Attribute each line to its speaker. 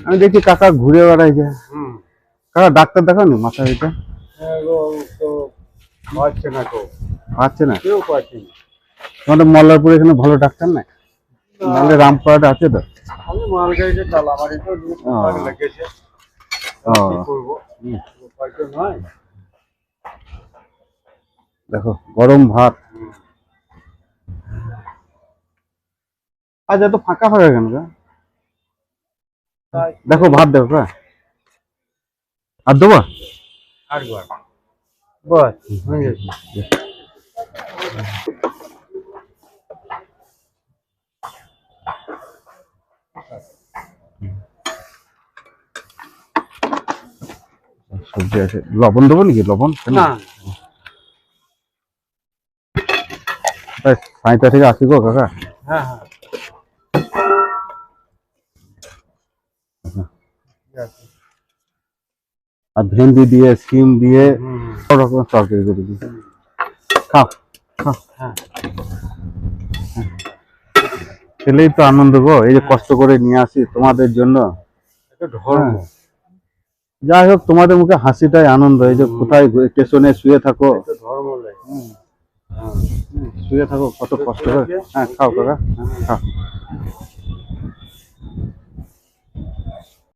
Speaker 1: আমি দেখি কাকা ঘুরে বেড়াই যায়। কাকা ডাক্তার দেখানো মাথা এটা
Speaker 2: তো পাচ্ছে না, তো
Speaker 1: পাচ্ছে না।
Speaker 2: কেউ পাচ্ছে না।
Speaker 1: আমাদের মল্লারপুরে এখানে ভালো ডাক্তার নাই? নাহলে রামপুরহাট আছে তো।
Speaker 2: আমি মাল গাড়িতে চালাম, আর তো লেগেছে, কি করবো, উপায় তো নয়।
Speaker 1: দেখো গরম ভাত। আজ এত ফাঁকা ফাঁকা কেন গা? দেখো ভাত দেখো কা আর দেবো
Speaker 2: আরেকবার বস হয়ে গেছে।
Speaker 1: সবজি আছে। লবণ দেবো নাকি? লবণ
Speaker 2: না,
Speaker 1: তাই 60 থেকে 80 গো কাকা।
Speaker 2: হ্যাঁ হ্যাঁ,
Speaker 1: আর ভেন্ডি দিয়ে সিম দিয়ে সব রকমের তরকারি করে দিই। খাও খাও।
Speaker 2: হ্যাঁ,
Speaker 1: খেলেই তো আনন্দ গো, এই যে কষ্ট করে নিয়ে আসি তোমাদের জন্য।
Speaker 2: এটা ধর্ম।
Speaker 1: যাই হোক, তোমাদের মুখে হাসিটাই আনন্দ। এই যে কোথায় স্টেশনে শুয়ে থাকো,
Speaker 2: এটা ধর্ম লাগে।
Speaker 1: শুয়ে থাকো কত কষ্ট করে। হ্যাঁ খাও কাকা, হ্যাঁ খাও।